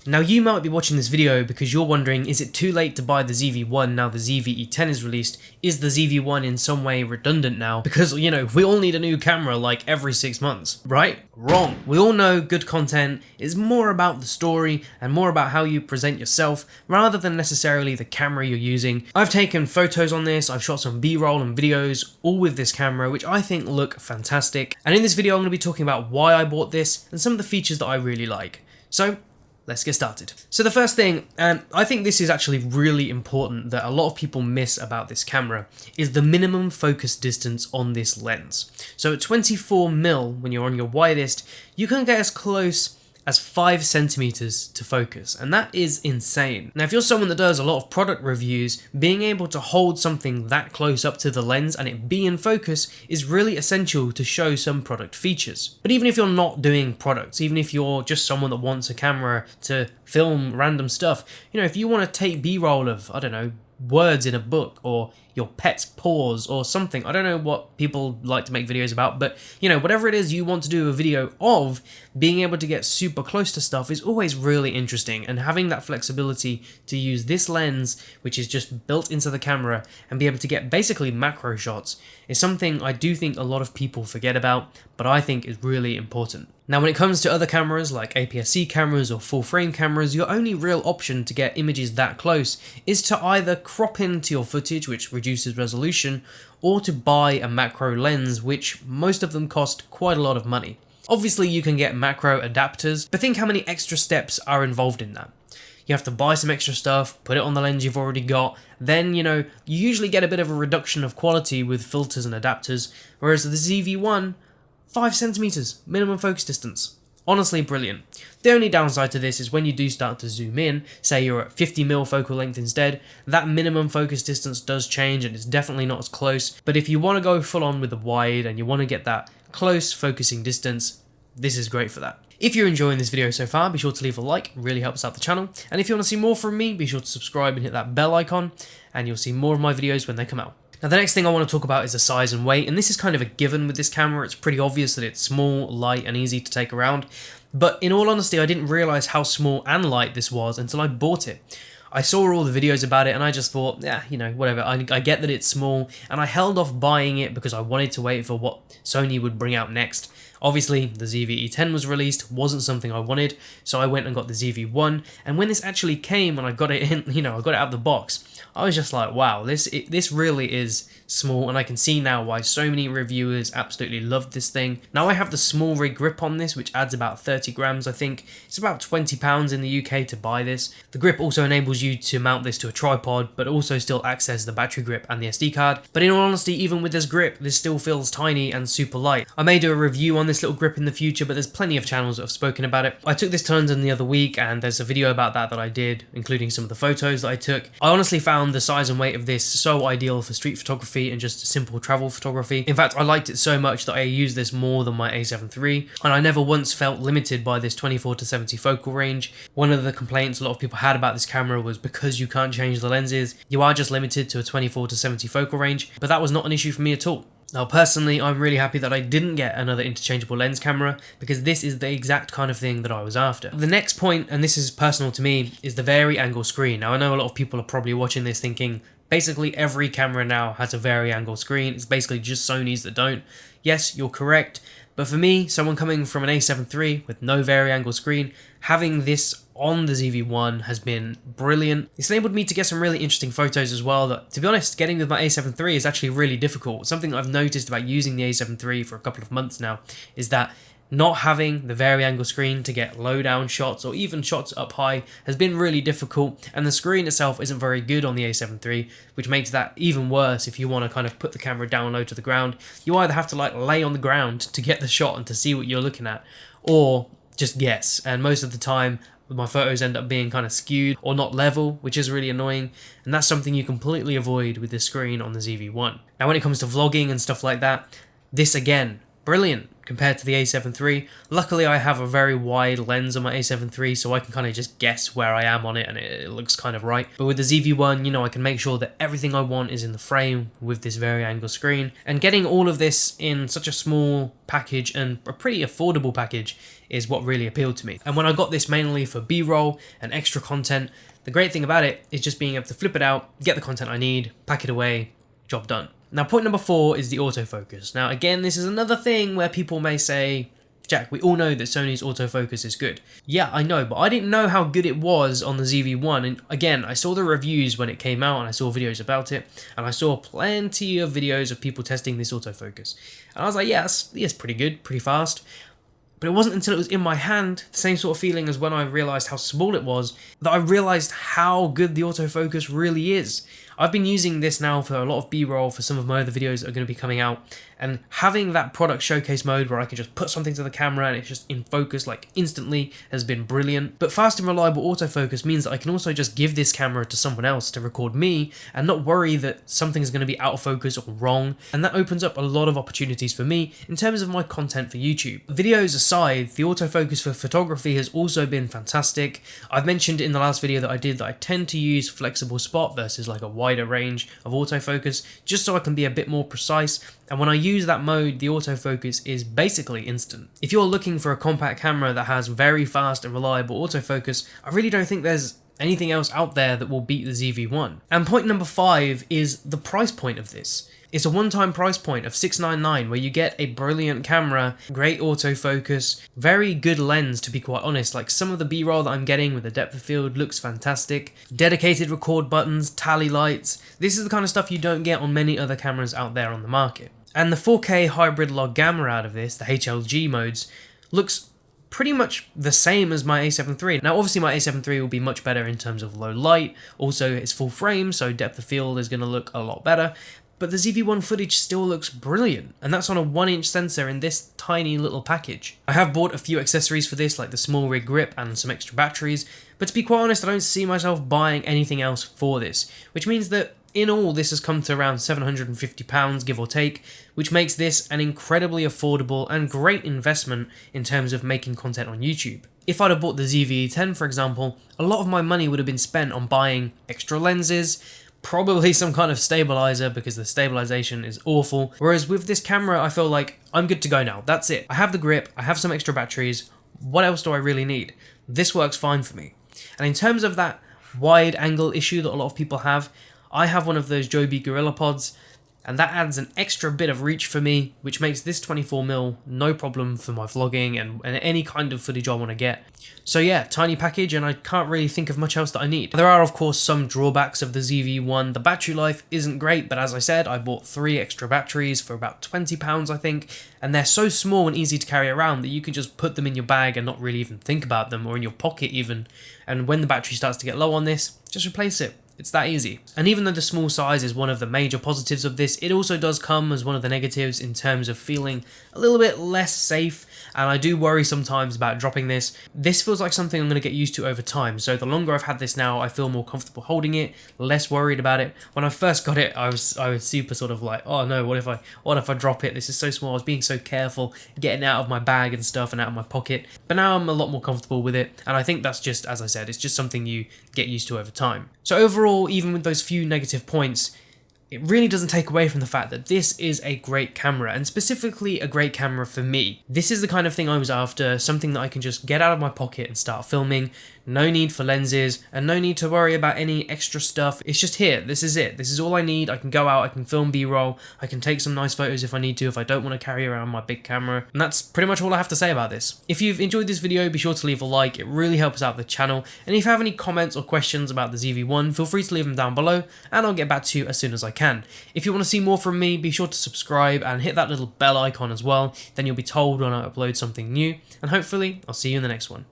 Now you might be watching this video because you're wondering, is it too late to buy the ZV-1 now the ZV-E10 is released? Is the ZV-1 in some way redundant now? Because, you know, we all need a new camera like every 6 months, right? Wrong. We all know good content is more about the story and more about how you present yourself rather than necessarily the camera you're using. I've taken photos on this, I've shot some B-roll and videos, all with this camera, which I think look fantastic. And in this video, I'm going to be talking about why I bought this and some of the features that I really like. So, let's get started. So the first thing, and I think this is actually really important that a lot of people miss about this camera, is the minimum focus distance on this lens. So at 24mm, when you're on your widest, you can get as close as 5 centimeters to focus, and that is insane. Now if you're someone that does a lot of product reviews, being able to hold something that close up to the lens and it be in focus is really essential to show some product features. But even if you're not doing products, even if you're just someone that wants a camera to film random stuff, you know, if you want to take B-roll of, I don't know, words in a book or your pet's paws or something. I don't know what people like to make videos about, but you know, whatever it is you want to do a video of, being able to get super close to stuff is always really interesting, and having that flexibility to use this lens, which is just built into the camera, and be able to get basically macro shots is something I do think a lot of people forget about, but I think is really important. Now when it comes to other cameras like APS-C cameras or full frame cameras, your only real option to get images that close is to either crop into your footage, which reduces resolution, or to buy a macro lens, which most of them cost quite a lot of money. Obviously you can get macro adapters, but think how many extra steps are involved in that. You have to buy some extra stuff, put it on the lens you've already got, then, you know, you usually get a bit of a reduction of quality with filters and adapters, whereas the ZV-1, 5 centimeters minimum focus distance. Honestly brilliant. The only downside to this is when you do start to zoom in, say you're at 50mm focal length instead, that minimum focus distance does change and it's definitely not as close, but if you want to go full on with the wide and you want to get that close focusing distance, this is great for that. If you're enjoying this video so far, be sure to leave a like, it really helps out the channel, and if you want to see more from me, be sure to subscribe and hit that bell icon, and you'll see more of my videos when they come out. Now the next thing I want to talk about is the size and weight, and this is kind of a given with this camera. It's pretty obvious that it's small, light and easy to take around, but in all honesty I didn't realise how small and light this was until I bought it. I saw all the videos about it and I just thought, yeah, you know, whatever, I get that it's small, and I held off buying it because I wanted to wait for what Sony would bring out next. Obviously, the ZV-E10 was released, wasn't something I wanted, so I went and got the ZV-1, and when this actually came and I got it in, you know, I got it out of the box, I was just like, wow, this really is small, and I can see now why so many reviewers absolutely loved this thing. Now I have the small rig grip on this, which adds about 30 grams, I think. It's about £20 in the UK to buy this. The grip also enables you to mount this to a tripod, but also still access the battery grip and the SD card. But in all honesty, even with this grip, this still feels tiny and super light. I may do a review on this little grip in the future, but there's plenty of channels that have spoken about it. I took this to London the other week, and there's a video about that I did, including some of the photos that I took. I honestly found the size and weight of this so ideal for street photography and just simple travel photography. In fact, I liked it so much that I used this more than my A7 III, and I never once felt limited by this 24-70 focal range. One of the complaints a lot of people had about this camera was because you can't change the lenses, you are just limited to a 24-70 focal range, but that was not an issue for me at all. Now personally, I'm really happy that I didn't get another interchangeable lens camera, because this is the exact kind of thing that I was after. The next point, and this is personal to me, is the vari-angle screen. Now I know a lot of people are probably watching this thinking, basically every camera now has a vari-angle screen, it's basically just Sony's that don't. Yes, you're correct, but for me, someone coming from an A7 III with no vari-angle screen, having this on the ZV-1 has been brilliant. It's enabled me to get some really interesting photos as well that, to be honest, getting with my A7 III is actually really difficult. Something I've noticed about using the A7 III for a couple of months now is that not having the vari-angle screen to get low down shots or even shots up high has been really difficult, and the screen itself isn't very good on the A7 III, which makes that even worse if you want to kind of put the camera down low to the ground. You either have to like lay on the ground to get the shot and to see what you're looking at, or just guess, and most of the time my photos end up being kind of skewed or not level, which is really annoying, and that's something you completely avoid with this screen on the ZV-1. Now when it comes to vlogging and stuff like that, this again, brilliant. compared to the A7 III. Luckily I have a very wide lens on my A7 III, so I can kind of just guess where I am on it and it looks kind of right. But with the ZV-1, you know, I can make sure that everything I want is in the frame with this very angle screen. And getting all of this in such a small package and a pretty affordable package is what really appealed to me. And when I got this mainly for B-roll and extra content, the great thing about it is just being able to flip it out, get the content I need, pack it away, job done. Now, point number 4 is the autofocus. Now, again, this is another thing where people may say, Jack, we all know that Sony's autofocus is good. Yeah, I know, but I didn't know how good it was on the ZV-1. And again, I saw the reviews when it came out and I saw videos about it. And I saw plenty of videos of people testing this autofocus. And I was like, yeah, it's pretty good, pretty fast. But it wasn't until it was in my hand, the same sort of feeling as when I realised how small it was, that I realised how good the autofocus really is. I've been using this now for a lot of B-roll for some of my other videos that are going to be coming out, and having that product showcase mode where I can just put something to the camera and it's just in focus like instantly has been brilliant. But fast and reliable autofocus means that I can also just give this camera to someone else to record me and not worry that something's going to be out of focus or wrong, and that opens up a lot of opportunities for me in terms of my content for YouTube. Videos aside, the autofocus for photography has also been fantastic. I've mentioned in the last video that I did that I tend to use flexible spot versus like a wider range of autofocus just so I can be a bit more precise, and when I use that mode, the autofocus is basically instant. If you're looking for a compact camera that has very fast and reliable autofocus, I really don't think there's anything else out there that will beat the ZV-1. And point number 5 is the price point of this. It's a one-time price point of $699 where you get a brilliant camera, great autofocus, very good lens to be quite honest. Like some of the B-roll that I'm getting with the depth of field looks fantastic. Dedicated record buttons, tally lights. This is the kind of stuff you don't get on many other cameras out there on the market. And the 4K hybrid log gamma out of this, the HLG modes, looks pretty much the same as my A7 III. Now obviously my A7 III will be much better in terms of low light, also it's full frame so depth of field is going to look a lot better, but the ZV-1 footage still looks brilliant, and that's on a 1-inch sensor in this tiny little package. I have bought a few accessories for this like the small rig grip and some extra batteries, but to be quite honest I don't see myself buying anything else for this, which means that in all, this has come to around £750, give or take, which makes this an incredibly affordable and great investment in terms of making content on YouTube. If I'd have bought the ZV-E10, for example, a lot of my money would have been spent on buying extra lenses, probably some kind of stabilizer because the stabilization is awful. Whereas with this camera, I feel like I'm good to go now. That's it. I have the grip, I have some extra batteries. What else do I really need? This works fine for me. And in terms of that wide angle issue that a lot of people have, I have one of those Joby Gorilla Pods, and that adds an extra bit of reach for me, which makes this 24mm no problem for my vlogging and any kind of footage I want to get. So yeah, tiny package, and I can't really think of much else that I need. There are of course some drawbacks of the ZV-1. The battery life isn't great, but as I said, I bought 3 extra batteries for about £20 I think, and they're so small and easy to carry around that you can just put them in your bag and not really even think about them, or in your pocket even, and when the battery starts to get low on this, just replace it. It's that easy. And even though the small size is one of the major positives of this, it also does come as one of the negatives in terms of feeling a little bit less safe, and I do worry sometimes about dropping this. This feels like something I'm going to get used to over time, so the longer I've had this now, I feel more comfortable holding it, less worried about it. When I first got it, I was super sort of like, oh no, what if I drop it? This is so small. I was being so careful getting it out of my bag and stuff and out of my pocket, but now I'm a lot more comfortable with it, and I think that's just, as I said, it's just something you get used to over time. So overall, even with those few negative points, it really doesn't take away from the fact that this is a great camera, and specifically a great camera for me. This is the kind of thing I was after, something that I can just get out of my pocket and start filming. No need for lenses, and no need to worry about any extra stuff. It's just here, this is it. This is all I need. I can go out, I can film B-roll, I can take some nice photos if I need to, if I don't want to carry around my big camera. And that's pretty much all I have to say about this. If you've enjoyed this video, be sure to leave a like, it really helps out the channel. And if you have any comments or questions about the ZV-1, feel free to leave them down below, and I'll get back to you as soon as I can. If you want to see more from me, be sure to subscribe and hit that little bell icon as well, then you'll be told when I upload something new, and hopefully I'll see you in the next one.